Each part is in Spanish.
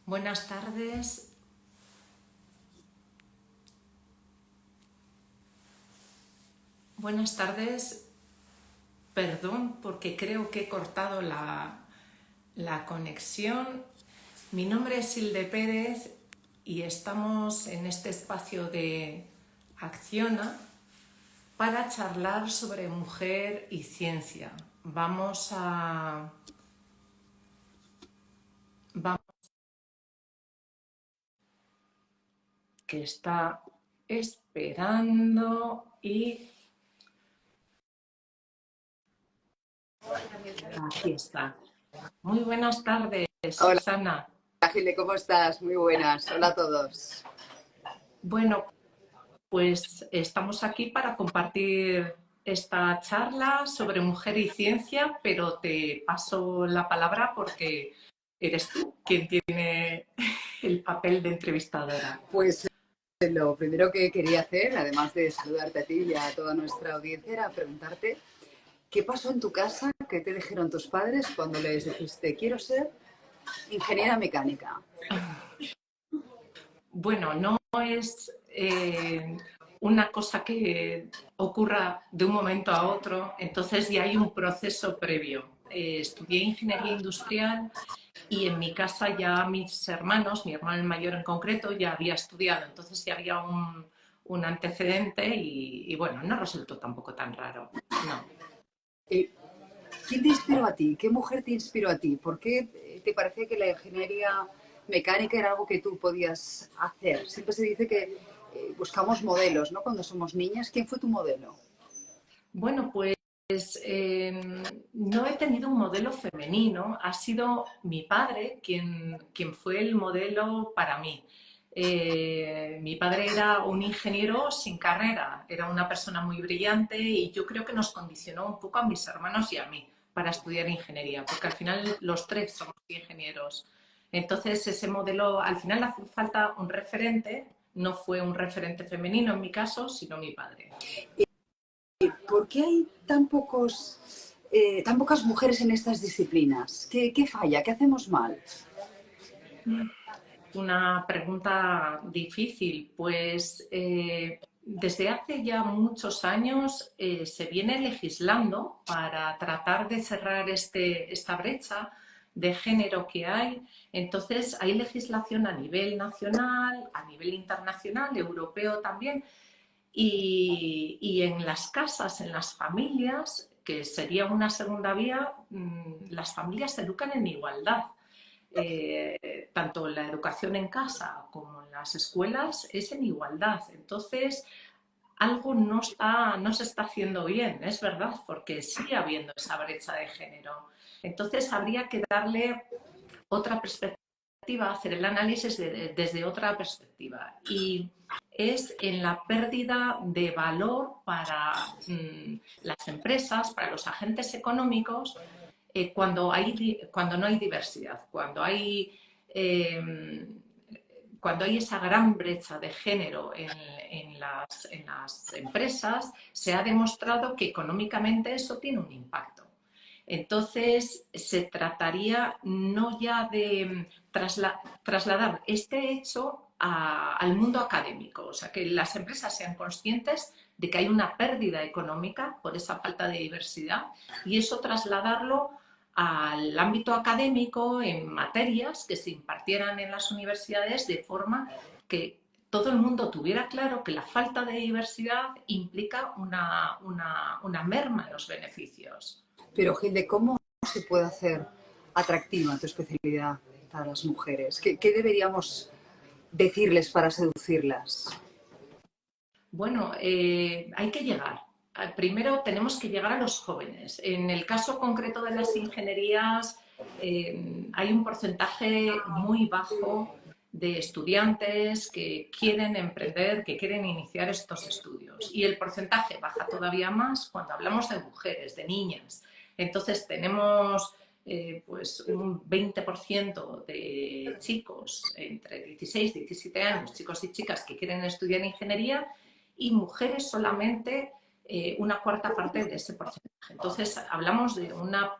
Buenas tardes. Buenas tardes. Perdón porque creo que he cortado la conexión. Mi nombre es Hilde Pérez y estamos en este espacio de Acciona para charlar sobre mujer y ciencia. Vamos que está esperando y aquí está. Muy buenas tardes, Hola, Susana. Gile, ¿cómo estás? Muy buenas. Hola a todos. Bueno, pues estamos aquí para compartir esta charla sobre mujer y ciencia, pero te paso la palabra porque eres tú quien tiene el papel de entrevistadora. Pues lo primero que quería hacer, además de saludarte a ti y a toda nuestra audiencia, era preguntarte qué pasó en tu casa, qué te dijeron tus padres cuando les dijiste quiero ser ingeniera mecánica. Bueno, no es una cosa que ocurra de un momento a otro, entonces ya hay un proceso previo. Estudié ingeniería industrial y en mi casa ya mis hermanos, mi hermano el mayor en concreto, ya había estudiado, entonces ya había un antecedente y bueno, no resultó tampoco tan raro, no. Eh, ¿Quién te inspiró a ti? ¿Qué mujer te inspiró a ti? ¿Por qué te parecía que la ingeniería mecánica era algo que tú podías hacer? Siempre se dice que buscamos modelos, ¿no? Cuando somos niñas. ¿Quién fue tu modelo? Bueno, pues no he tenido un modelo femenino, ha sido mi padre quien fue el modelo para mí. Mi padre era un ingeniero sin carrera, era una persona muy brillante y yo creo que nos condicionó un poco a mis hermanos y a mí para estudiar ingeniería, porque al final los tres somos ingenieros. Entonces ese modelo, al final hace falta un referente, no fue un referente femenino en mi caso, sino mi padre. ¿Por qué hay tan pocas mujeres en estas disciplinas? ¿Qué falla? ¿Qué hacemos mal? Una pregunta difícil, pues desde hace ya muchos años se viene legislando para tratar de cerrar esta brecha de género que hay. Entonces hay legislación a nivel nacional, a nivel internacional, europeo también, y en las casas, en las familias, que sería una segunda vía, las familias se educan en igualdad. Tanto la educación en casa como en las escuelas es en igualdad. Entonces, algo no se está haciendo bien, es verdad, porque sigue habiendo esa brecha de género. Entonces, habría que darle otra perspectiva, hacer el análisis desde otra perspectiva. Y es en la pérdida de valor para las empresas, para los agentes económicos, cuando no hay diversidad, eh, cuando hay esa gran brecha de género en las empresas, se ha demostrado que económicamente eso tiene un impacto. Entonces, se trataría no ya de trasladar este hecho al mundo académico, o sea, que las empresas sean conscientes de que hay una pérdida económica por esa falta de diversidad y eso trasladarlo al ámbito académico en materias que se impartieran en las universidades de forma que todo el mundo tuviera claro que la falta de diversidad implica una merma en los beneficios. Pero, Gilde, ¿cómo se puede hacer atractiva tu especialidad para las mujeres? ¿Qué deberíamos decirles para seducirlas? Bueno, hay que llegar. Primero tenemos que llegar a los jóvenes. En el caso concreto de las ingenierías, hay un porcentaje muy bajo de estudiantes que quieren emprender, que quieren iniciar estos estudios. Y el porcentaje baja todavía más cuando hablamos de mujeres, de niñas. Entonces tenemos pues un 20% de chicos entre 16 y 17 años, chicos y chicas que quieren estudiar ingeniería y mujeres solamente una cuarta parte de ese porcentaje. Entonces, hablamos de una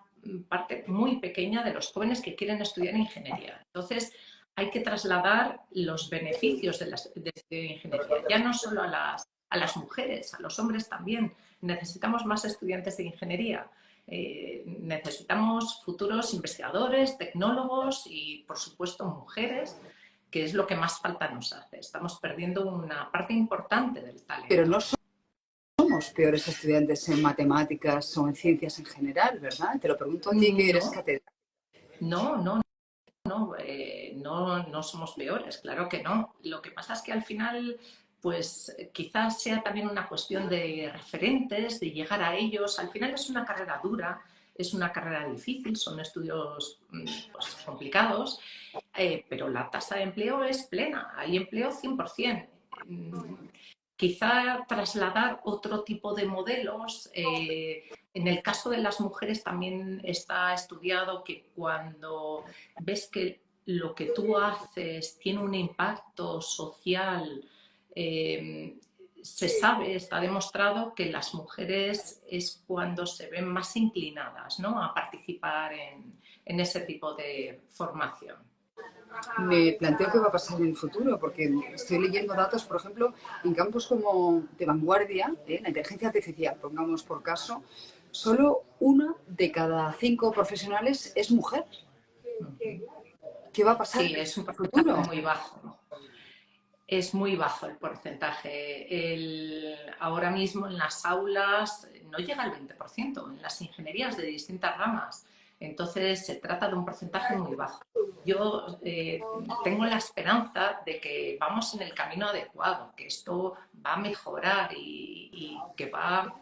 parte muy pequeña de los jóvenes que quieren estudiar ingeniería. Entonces, hay que trasladar los beneficios de estudiar ingeniería, ya no solo a las mujeres, a los hombres también. Necesitamos más estudiantes de ingeniería. Necesitamos futuros investigadores, tecnólogos y, por supuesto, mujeres, que es lo que más falta nos hace. Estamos perdiendo una parte importante del Pero talento. no somos peores estudiantes en matemáticas o en ciencias en general, ¿verdad? Te lo pregunto a ti que eres No, catedrática. no, no somos peores, claro que no. Lo que pasa es que al final, pues quizás sea también una cuestión de referentes, de llegar a ellos. Al final es una carrera dura, es una carrera difícil, son estudios pues, complicados, pero la tasa de empleo es plena, hay empleo 100%. Quizá trasladar otro tipo de modelos. En el caso de las mujeres también está estudiado que cuando ves que lo que tú haces tiene un impacto social, se sabe, está demostrado que las mujeres es cuando se ven más inclinadas, ¿no?, a participar en ese tipo de formación. Me planteo qué va a pasar en el futuro, porque estoy leyendo datos, por ejemplo, en campos como de vanguardia, la inteligencia artificial, pongamos por caso, solo 1 de cada 5 profesionales es mujer. ¿Qué va a pasar Sí, en es un el porcentaje futuro? muy bajo. Es muy bajo el porcentaje. Ahora mismo en las aulas no llega al 20%, en las ingenierías de distintas ramas. Entonces se trata de un porcentaje muy bajo. Yo tengo la esperanza de que vamos en el camino adecuado, que esto va a mejorar y que va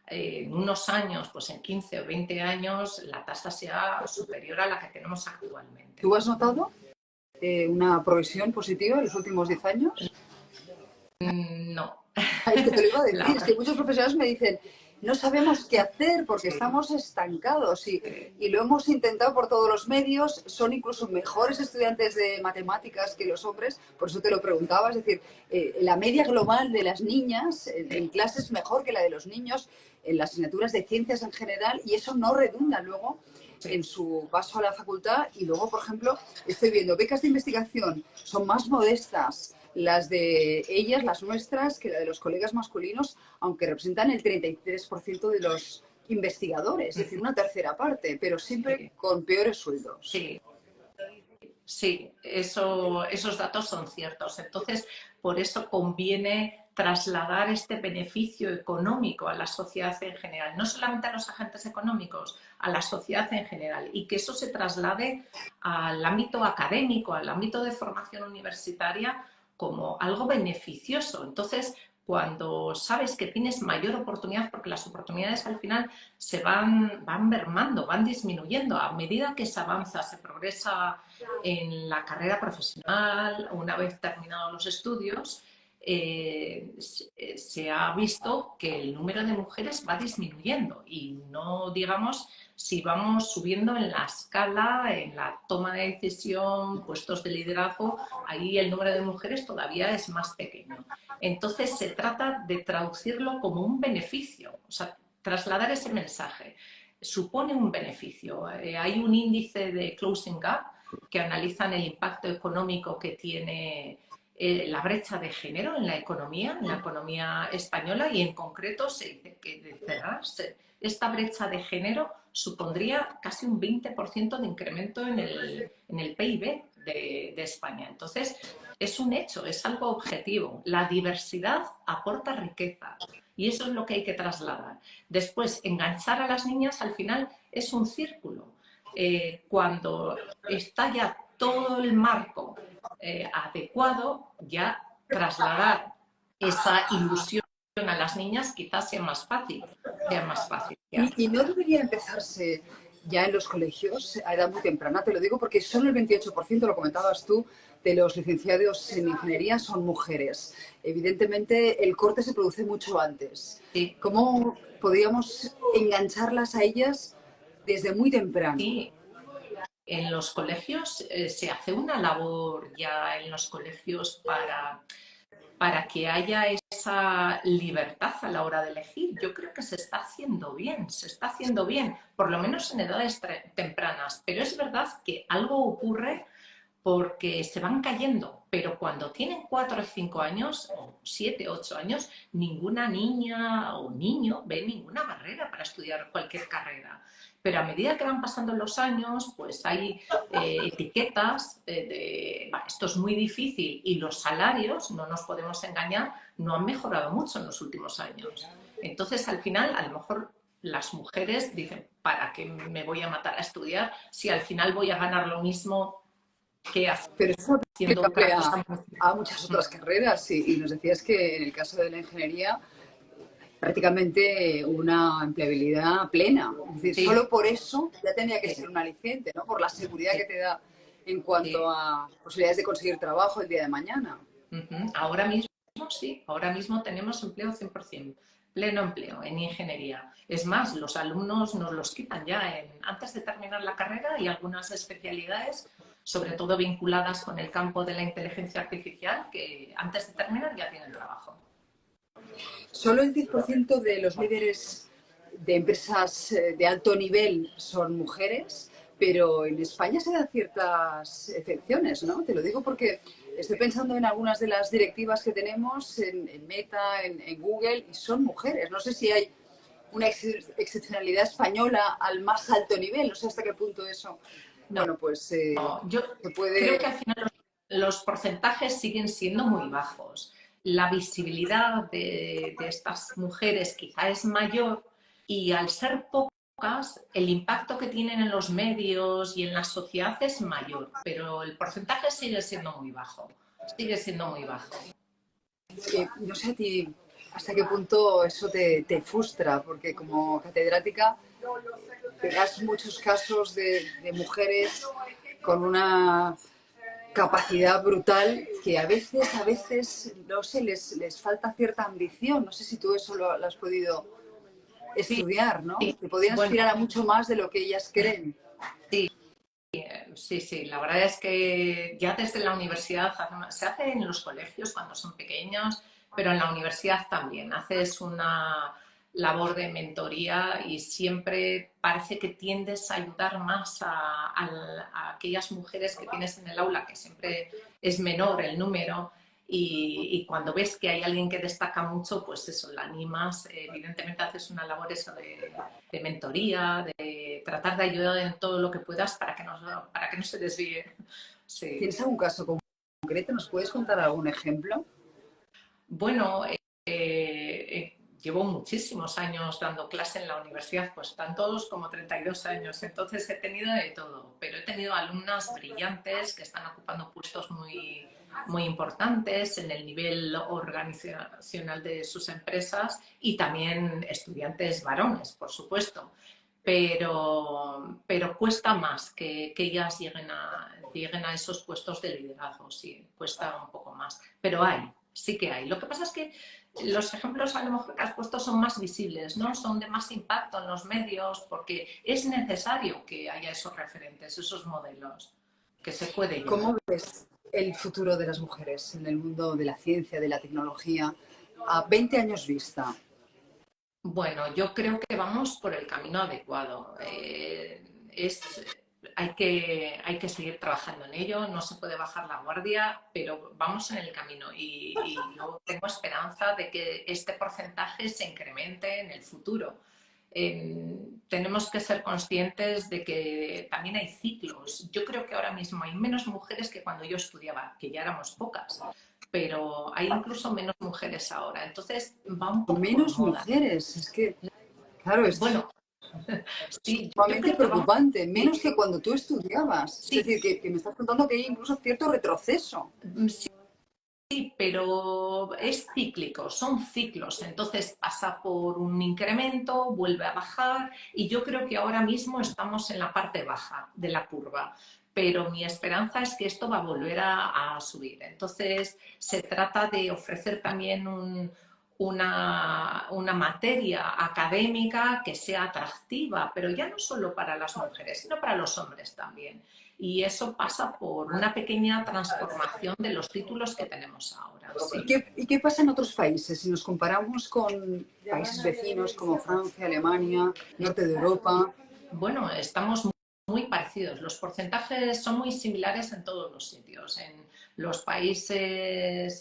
en unos años, pues en 15 o 20 años, la tasa sea superior a la que tenemos actualmente. ¿Tú has notado una progresión positiva en los últimos 10 años? No, Es que te lo iba a la decir, es verdad. que muchos profesionales me dicen, no sabemos qué hacer porque Sí, estamos estancados y lo hemos intentado por todos los medios, son incluso mejores estudiantes de matemáticas que los hombres, por eso te lo preguntaba, es decir, la media global de las niñas en clase es mejor que la de los niños en las asignaturas de ciencias en general y eso no redunda luego sí. en su paso a la facultad y luego, por ejemplo, estoy viendo becas de investigación, son más modestas las de ellas, las nuestras, que la de los colegas masculinos, aunque representan el 33% de los investigadores, es decir, una tercera parte, pero siempre Sí, con peores sueldos. sí, sí, esos datos son ciertos. Entonces, por eso conviene trasladar este beneficio económico a la sociedad en general, no solamente a los agentes económicos, a la sociedad en general, y que eso se traslade al ámbito académico, al ámbito de formación universitaria como algo beneficioso. Entonces, cuando sabes que tienes mayor oportunidad, porque las oportunidades al final van mermando, van disminuyendo a medida que se avanza, se progresa en la carrera profesional, una vez terminados los estudios, se ha visto que el número de mujeres va disminuyendo y no digamos si vamos subiendo en la escala, en la toma de decisión, puestos de liderazgo, ahí el número de mujeres todavía es más pequeño. Entonces se trata de traducirlo como un beneficio, o sea, trasladar ese mensaje. Supone un beneficio. Hay un índice de Closing Gap que analizan el impacto económico que tiene la brecha de género en la economía española, y en concreto se dice que de cerrarse esta brecha de género supondría casi un 20% de incremento en el PIB de España. Entonces, es un hecho, es algo objetivo. La diversidad aporta riqueza y eso es lo que hay que trasladar. Después, enganchar a las niñas al final es un círculo. Cuando está ya todo el marco adecuado, ya trasladar esa ilusión a las niñas quizás sea más fácil. Sea más fácil. Y no debería empezarse ya en los colegios a edad muy temprana, te lo digo porque solo el 28%, lo comentabas tú, de los licenciados en ingeniería son mujeres. Evidentemente el corte se produce mucho antes. Sí, ¿Cómo podríamos engancharlas a ellas desde muy temprano? sí. En los colegios se hace una labor ya en los colegios para que haya esa libertad a la hora de elegir. Yo creo que se está haciendo bien, se está haciendo bien, por lo menos en edades tempranas. Pero es verdad que algo ocurre porque se van cayendo, pero cuando tienen 4 o 5 años, o 7, 8 años, ninguna niña o niño ve ninguna barrera para estudiar cualquier carrera. Pero a medida que van pasando los años, pues hay etiquetas esto es muy difícil y los salarios, no nos podemos engañar, no han mejorado mucho en los últimos años. Entonces, al final, a lo mejor las mujeres dicen, ¿para qué me voy a matar a estudiar si al final voy a ganar lo mismo que Pero eso haciendo otra aplica cosa? a muchas otras carreras y nos decías que en el caso de la ingeniería prácticamente una empleabilidad plena. Es decir, Sí, solo por eso ya tenía que sí, ser un aliciente, ¿no? Por la seguridad sí, que te da en cuanto sí. a posibilidades de conseguir trabajo el día de mañana. Ahora mismo sí, ahora mismo tenemos empleo 100%, pleno empleo en ingeniería. Es más, los alumnos nos los quitan ya antes de terminar la carrera y algunas especialidades, sobre todo vinculadas con el campo de la inteligencia artificial, que antes de terminar ya tienen trabajo. Solo el 10% de los líderes de empresas de alto nivel son mujeres, pero en España se dan ciertas excepciones, ¿no? Te lo digo porque estoy pensando en algunas de las directivas que tenemos en Meta, en Google, y son mujeres. No sé si hay una excepcionalidad española al más alto nivel, no sé hasta qué punto eso, No, bueno, pues yo se creo que puede. al final los porcentajes siguen siendo muy bajos. La visibilidad de estas mujeres quizá es mayor y al ser pocas, el impacto que tienen en los medios y en la sociedad es mayor, pero el porcentaje sigue siendo muy bajo. Sigue siendo muy bajo. No sé a ti hasta qué punto eso te frustra, porque como catedrática verás muchos casos de mujeres con una capacidad brutal que a veces, no sé, les falta cierta ambición. No sé si tú eso lo has podido Sí, estudiar, ¿no? Que podían bueno, aspirar a mucho más de lo que ellas creen. sí. Sí, sí, la verdad es que ya desde la universidad se hace en los colegios cuando son pequeños, pero en la universidad también haces una labor de mentoría y siempre parece que tiendes a ayudar más a aquellas mujeres que tienes en el aula, que siempre es menor el número, y cuando ves que hay alguien que destaca mucho, pues eso, la animas, evidentemente haces una labor eso de mentoría, de tratar de ayudar en todo lo que puedas para que no se desvíe. Sí. ¿Tienes algún caso concreto? ¿Nos puedes contar algún ejemplo? Bueno, llevo muchísimos años dando clase en la universidad, pues tantos como 32 años, entonces he tenido de todo, pero he tenido alumnas brillantes que están ocupando puestos muy importantes en el nivel organizacional de sus empresas y también estudiantes varones, por supuesto. Pero cuesta más que ellas lleguen a esos puestos de liderazgo, sí, cuesta un poco más, pero hay, sí que hay. Lo que pasa es que los ejemplos a lo mejor que has puesto son más visibles, ¿no? Son de más impacto en los medios porque es necesario que haya esos referentes, esos modelos, que se puede llegar. ¿Cómo ves el futuro de las mujeres en el mundo de la ciencia, de la tecnología, a 20 años vista? Bueno, yo creo que vamos por el camino adecuado. Hay que seguir trabajando en ello, no se puede bajar la guardia, pero vamos en el camino y yo tengo esperanza de que este porcentaje se incremente en el futuro. Tenemos que ser conscientes de que también hay ciclos. Yo creo que ahora mismo hay menos mujeres que cuando yo estudiaba, que ya éramos pocas, pero hay incluso menos mujeres ahora. Entonces va un poco por Menos moda. mujeres, es que, claro, es Bueno, sí, yo sumamente creo que vamos. preocupante, Sí, menos que cuando tú estudiabas. Es sí, decir, que me estás contando que hay incluso cierto retroceso. sí, sí, pero es cíclico, son ciclos. Entonces pasa por un incremento, vuelve a bajar y yo creo que ahora mismo estamos en la parte baja de la curva. Pero mi esperanza es que esto va a volver a subir. Entonces, se trata de ofrecer también una materia académica que sea atractiva, pero ya no solo para las mujeres, sino para los hombres también. Y eso pasa por una pequeña transformación de los títulos que tenemos ahora, ¿Y sí. qué pasa en otros países? Si nos comparamos con países vecinos como Francia, Alemania, norte de Europa. Bueno, estamos muy parecidos. Los porcentajes son muy similares en todos los sitios. En los países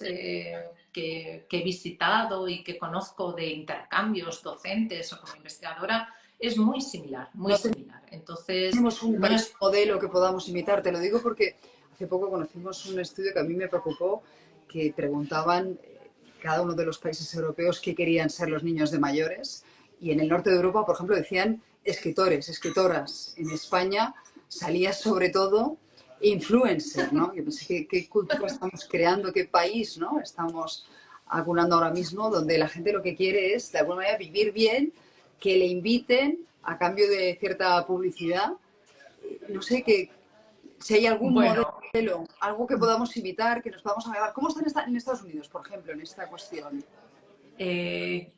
que he visitado y que conozco de intercambios docentes o como investigadora, es muy similar, muy No similar. Entonces, tenemos un no país es... modelo que podamos imitar. Te lo digo porque hace poco conocimos un estudio que a mí me preocupó, que preguntaban cada uno de los países europeos qué querían ser los niños de mayores. Y en el norte de Europa, por ejemplo, decían escritores, escritoras. En España salía sobre todo influencer, ¿no? Yo pensé, ¿qué cultura estamos creando? ¿Qué país, ¿no? Estamos acunando ahora mismo, donde la gente lo que quiere es, de alguna manera, vivir bien, que le inviten a cambio de cierta publicidad. No sé si hay algún Bueno, modelo, algo que podamos imitar, que nos podamos agarrar. ¿Cómo están en Estados Unidos, por ejemplo, en esta cuestión? eh,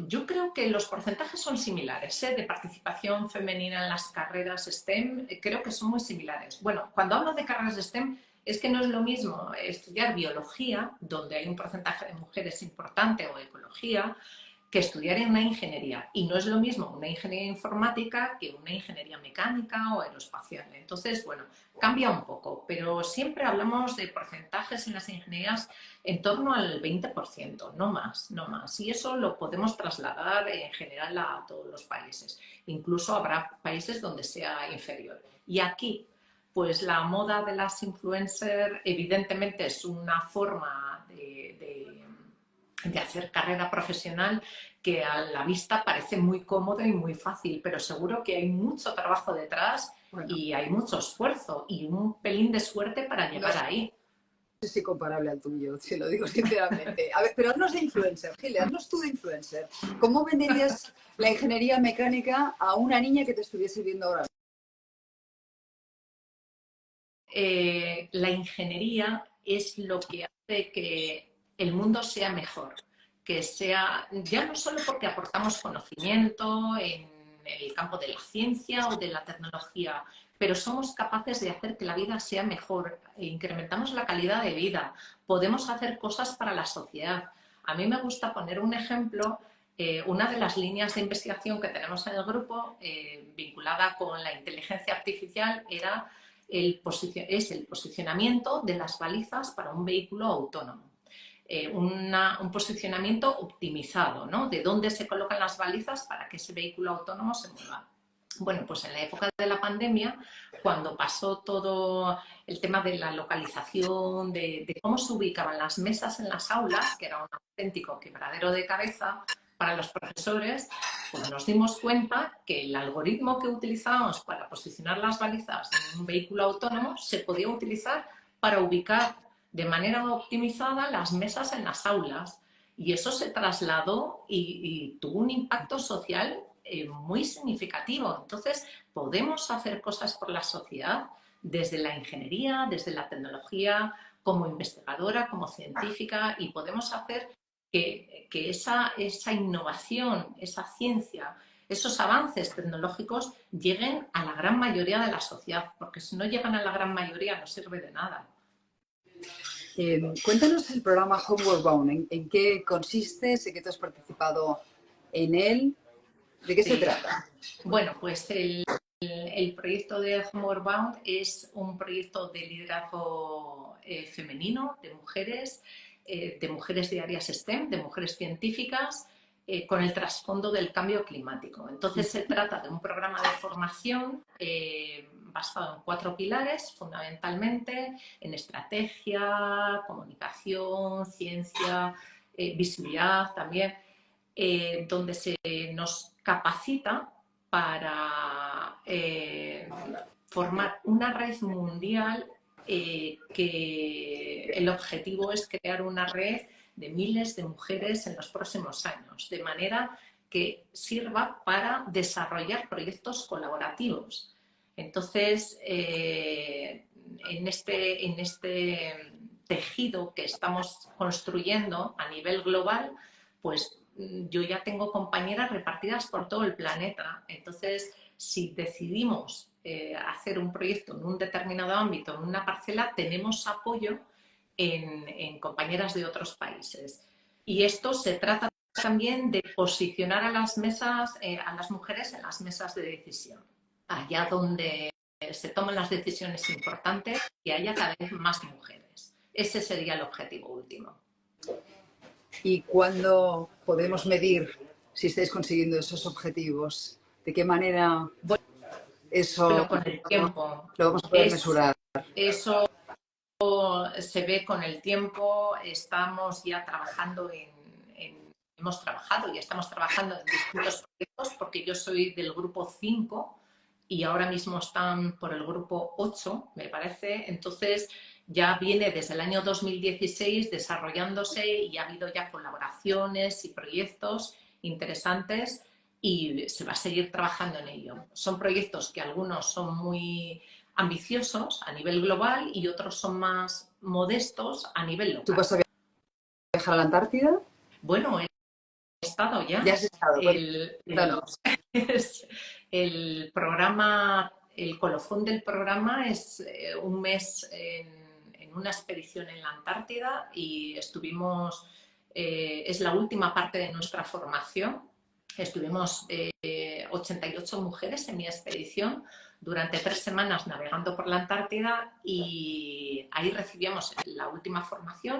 yo creo que los porcentajes son similares, ¿eh? De participación femenina en las carreras STEM, creo que son muy similares. Bueno, cuando hablo de carreras de STEM, es que no es lo mismo estudiar biología, donde hay un porcentaje de mujeres importante, o ecología, que estudiar en una ingeniería. Y no es lo mismo una ingeniería informática que una ingeniería mecánica o aeroespacial. Entonces, bueno, cambia un poco, pero siempre hablamos de porcentajes en las ingenierías en torno al 20%, no más, no más. Y eso lo podemos trasladar en general a todos los países. Incluso habrá países donde sea inferior. Y aquí, pues la moda de las influencers evidentemente es una forma de hacer carrera profesional que a la vista parece muy cómodo y muy fácil, pero seguro que hay mucho trabajo detrás Bueno, y hay mucho esfuerzo y un pelín de suerte para no llegar ahí. sé si comparable al tuyo, si lo digo sinceramente. A ver, pero haznos de influencer, Gile, haznos tú de influencer. ¿Cómo venderías la ingeniería mecánica a una niña que te estuviese viendo ahora? La ingeniería es lo que hace que el mundo sea mejor, que sea, ya no solo porque aportamos conocimiento en el campo de la ciencia o de la tecnología, pero somos capaces de hacer que la vida sea mejor, incrementamos la calidad de vida, podemos hacer cosas para la sociedad. A mí me gusta poner un ejemplo. Una de las líneas de investigación que tenemos en el grupo, vinculada con la inteligencia artificial, es el posicionamiento de las balizas para un vehículo autónomo. Un posicionamiento optimizado, ¿no? De dónde se colocan las balizas para que ese vehículo autónomo se mueva. Bueno, pues en la época de la pandemia, cuando pasó todo el tema de la localización, de cómo se ubicaban las mesas en las aulas, que era un auténtico quebradero de cabeza para los profesores, pues nos dimos cuenta que el algoritmo que utilizábamos para posicionar las balizas en un vehículo autónomo se podía utilizar para ubicar de manera optimizada las mesas en las aulas. Y eso se trasladó y tuvo un impacto social muy significativo. Entonces, podemos hacer cosas por la sociedad desde la ingeniería, desde la tecnología, como investigadora, como científica, y podemos hacer que esa innovación, esa ciencia, esos avances tecnológicos lleguen a la gran mayoría de la sociedad, porque si no llegan a la gran mayoría no sirve de nada. Cuéntanos el programa Homeward Bound, ¿en qué consiste? Sé que tú has participado en él. ¿De qué se Sí. trata? Bueno, pues el proyecto de Homeward Bound es un proyecto de liderazgo femenino, de mujeres de áreas STEM, de mujeres científicas, con el trasfondo del cambio climático. Entonces se trata de un programa de formación basado en 4 pilares, fundamentalmente en estrategia, comunicación, ciencia, visibilidad también, donde se nos capacita para formar una red mundial, que el objetivo es crear una red de miles de mujeres en los próximos años, de manera que sirva para desarrollar proyectos colaborativos. Entonces, en este tejido que estamos construyendo a nivel global, pues yo ya tengo compañeras repartidas por todo el planeta. Entonces, si decidimos hacer un proyecto en un determinado ámbito, en una parcela, tenemos apoyo en compañeras de otros países. Y esto se trata también de posicionar a las mujeres en las mesas de decisión, allá donde se tomen las decisiones importantes y haya cada vez más mujeres. Ese sería el objetivo último. ¿Y cuándo podemos medir si estáis consiguiendo esos objetivos? ¿De qué manera eso Bueno, con el tiempo. lo vamos a poder mesurar? Eso se ve con el tiempo. Estamos ya trabajando hemos trabajado y estamos trabajando en distintos proyectos, porque yo soy del grupo 5 y ahora mismo están por el grupo 8, me parece. Entonces ya viene desde el año 2016 desarrollándose y ha habido ya colaboraciones y proyectos interesantes y se va a seguir trabajando en ello. Son proyectos que algunos son muy ambiciosos a nivel global y otros son más modestos a nivel local. ¿Tú vas a viajar a la Antártida? Bueno, he estado ya. Ya has estado, cuéntanos. El programa, el colofón del programa es un mes en una expedición en la Antártida y estuvimos, es la última parte de nuestra formación. Estuvimos 88 mujeres en mi expedición durante 3 semanas navegando por la Antártida y ahí recibíamos la última formación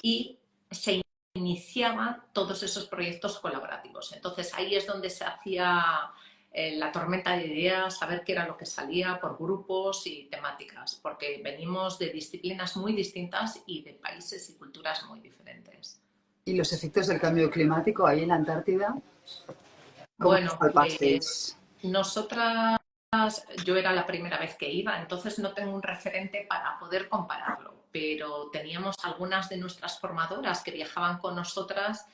y se iniciaban todos esos proyectos colaborativos. Entonces ahí es donde se hacía la tormenta de ideas, saber qué era lo que salía por grupos y temáticas, porque venimos de disciplinas muy distintas y de países y culturas muy diferentes. ¿Y los efectos del cambio climático ahí en la Antártida? ¿Cómo Bueno, palpasteis? nosotras, yo era la primera vez que iba, entonces no tengo un referente para poder compararlo, pero teníamos algunas de nuestras formadoras que viajaban con nosotras,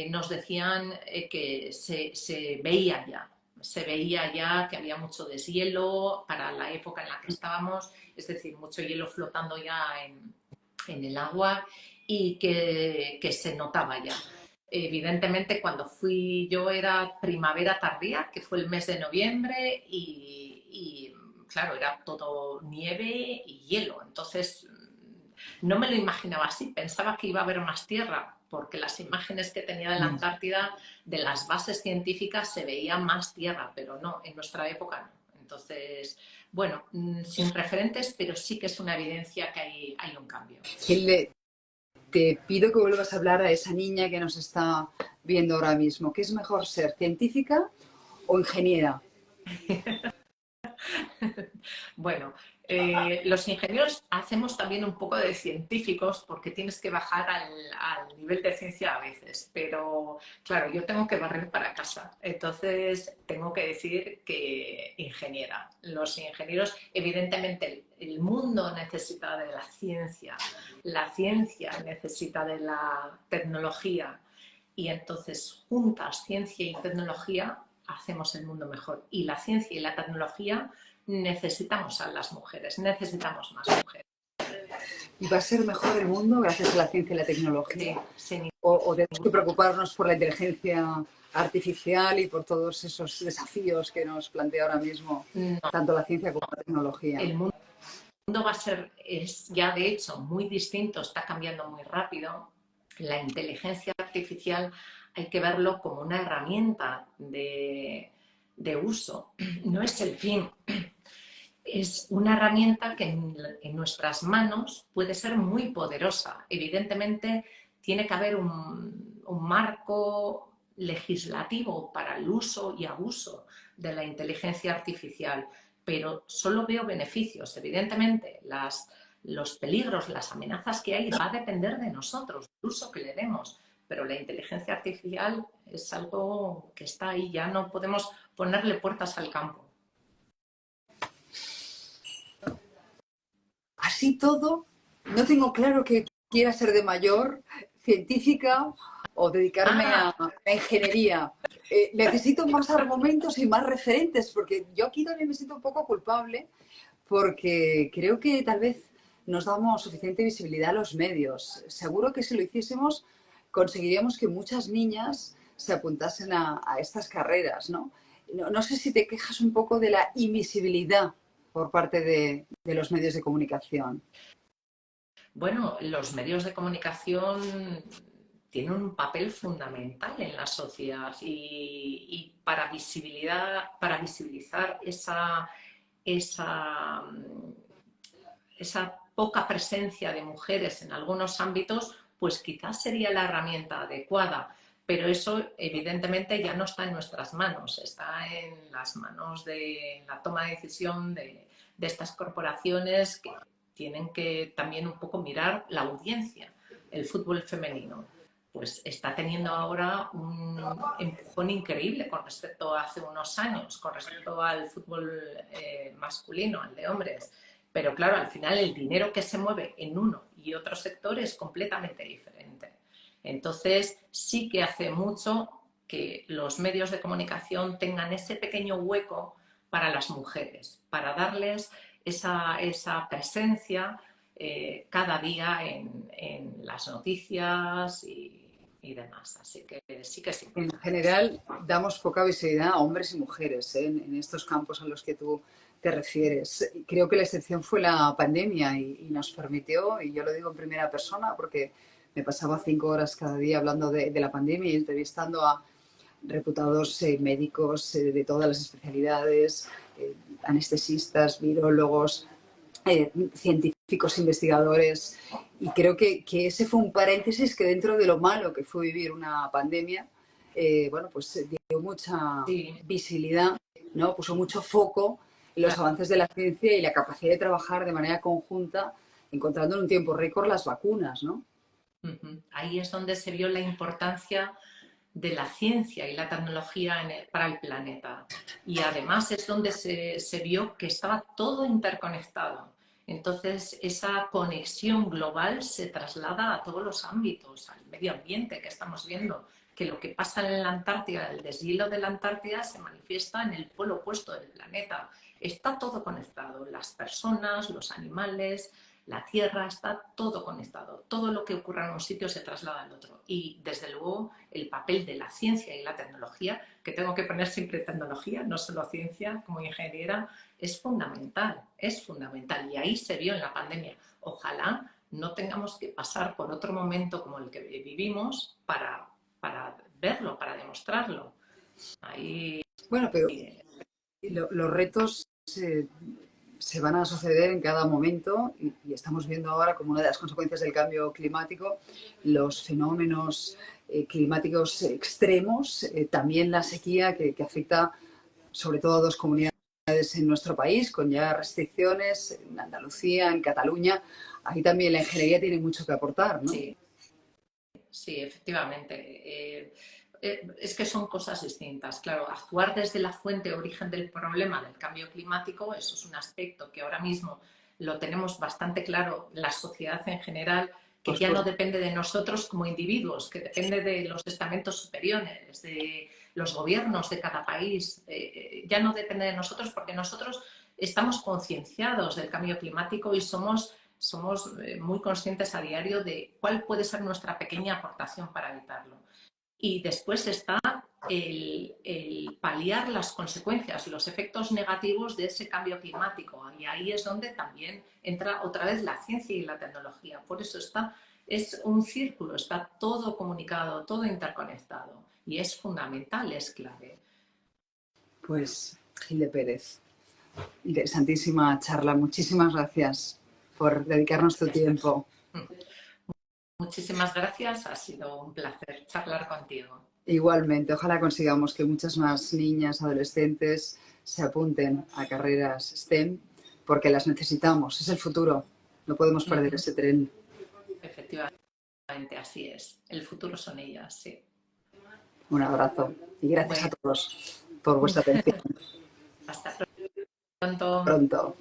nos decían que se veía ya que había mucho deshielo para la época en la que estábamos, es decir, mucho hielo flotando ya en el agua y que se notaba ya. Evidentemente, cuando fui yo era primavera tardía, que fue el mes de noviembre, y claro, era todo nieve y hielo. Entonces, no me lo imaginaba así. Pensaba que iba a haber más tierra, porque las imágenes que tenía de la Antártida, de las bases científicas, se veía más tierra, pero no, en nuestra época no. Entonces, bueno, sin referentes, pero sí que es una evidencia que hay un cambio. Te pido que vuelvas a hablar a esa niña que nos está viendo ahora mismo. ¿Qué es mejor ser, científica o ingeniera? Bueno, los ingenieros hacemos también un poco de científicos porque tienes que bajar al nivel de ciencia a veces, pero claro, yo tengo que barrer para casa, entonces tengo que decir que ingeniera. Los ingenieros, evidentemente, el mundo necesita de la ciencia necesita de la tecnología y entonces juntas ciencia y tecnología hacemos el mundo mejor. Y la ciencia y la tecnología necesitamos a las mujeres, necesitamos más mujeres. ¿Y va a ser mejor el mundo gracias a la ciencia y la tecnología? Sí. ¿O tenemos que preocuparnos por la inteligencia artificial y por todos esos desafíos que nos plantea ahora mismo tanto la ciencia como la tecnología? El mundo va a ser, es ya de hecho muy distinto, está cambiando muy rápido. La inteligencia artificial hay que verlo como una herramienta de uso, no es el fin. Es una herramienta que en nuestras manos puede ser muy poderosa. Evidentemente, tiene que haber un marco legislativo para el uso y abuso de la inteligencia artificial, pero solo veo beneficios. Evidentemente, los peligros, las amenazas que hay va a depender de nosotros, del uso que le demos, pero la inteligencia artificial es algo que está ahí, ya no podemos ponerle puertas al campo. Así todo, no tengo claro que quiera ser de mayor, científica o dedicarme a ingeniería. Necesito más argumentos y más referentes, porque yo aquí también me siento un poco culpable, porque creo que tal vez nos damos suficiente visibilidad a los medios. Seguro que si lo hiciésemos conseguiríamos que muchas niñas se apuntasen a estas carreras, ¿no? No sé si te quejas un poco de la invisibilidad por parte de los medios de comunicación. Bueno, los medios de comunicación tienen un papel fundamental en la sociedad y para visibilizar esa, esa poca presencia de mujeres en algunos ámbitos, pues quizás sería la herramienta adecuada. Pero eso evidentemente ya no está en nuestras manos, está en las manos de la toma de decisión de estas corporaciones que tienen que también un poco mirar la audiencia. El fútbol femenino pues está teniendo ahora un empujón increíble con respecto a hace unos años, con respecto al fútbol masculino, al de hombres. Pero claro, al final el dinero que se mueve en uno y otro sector es completamente diferente. Entonces, sí que hace mucho que los medios de comunicación tengan ese pequeño hueco para las mujeres, para darles esa presencia cada día en las noticias y demás. Así que sí que es En importante. general, damos poca visibilidad a hombres y mujeres en estos campos a los que tú te refieres. Creo que la excepción fue la pandemia y nos permitió, y yo lo digo en primera persona porque me pasaba 5 horas cada día hablando de la pandemia y entrevistando a reputados médicos de todas las especialidades, anestesistas, virólogos, científicos, investigadores. Y creo que ese fue un paréntesis que dentro de lo malo que fue vivir una pandemia, bueno, pues dio mucha Sí, visibilidad, ¿no? Puso mucho foco en los claro. avances de la ciencia y la capacidad de trabajar de manera conjunta, encontrando en un tiempo récord las vacunas, ¿no? Ahí es donde se vio la importancia de la ciencia y la tecnología para el planeta. Y además es donde se vio que estaba todo interconectado. Entonces, esa conexión global se traslada a todos los ámbitos, al medio ambiente que estamos viendo, que lo que pasa en la Antártida, el deshielo de la Antártida, se manifiesta en el polo opuesto del planeta. Está todo conectado, las personas, los animales, la Tierra, está todo conectado. Todo lo que ocurra en un sitio se traslada al otro. Y desde luego el papel de la ciencia y la tecnología, que tengo que poner siempre tecnología, no solo ciencia, como ingeniera, es fundamental, es fundamental. Y ahí se vio en la pandemia. Ojalá no tengamos que pasar por otro momento como el que vivimos para verlo, para demostrarlo. Ahí, Bueno, pero los retos se van a suceder en cada momento y estamos viendo ahora como una de las consecuencias del cambio climático los fenómenos climáticos extremos, también la sequía que afecta sobre todo a dos comunidades en nuestro país, con ya restricciones en Andalucía, en Cataluña. Ahí también la ingeniería tiene mucho que aportar, ¿no? sí, sí, efectivamente. Es que son cosas distintas. Claro, actuar desde la fuente origen del problema del cambio climático, eso es un aspecto que ahora mismo lo tenemos bastante claro la sociedad en general, que Pues, ya pues, no depende de nosotros como individuos, que depende de los estamentos superiores, de los gobiernos de cada país. Ya no depende de nosotros porque nosotros estamos concienciados del cambio climático y somos muy conscientes a diario de cuál puede ser nuestra pequeña aportación para evitarlo. Y después está el paliar las consecuencias, los efectos negativos de ese cambio climático. Y ahí es donde también entra otra vez la ciencia y la tecnología. Por eso es un círculo, está todo comunicado, todo interconectado. Y es fundamental, es clave. pues Gilde Pérez, interesantísima charla. Muchísimas gracias por dedicarnos tu tiempo. Muchísimas gracias, ha sido un placer charlar contigo. Igualmente, ojalá consigamos que muchas más niñas, adolescentes se apunten a carreras STEM porque las necesitamos, es el futuro, no podemos perder ese tren. Efectivamente, así es. El futuro son ellas, sí. Un abrazo y gracias a Bueno, todos por vuestra atención. hasta pronto. Pronto.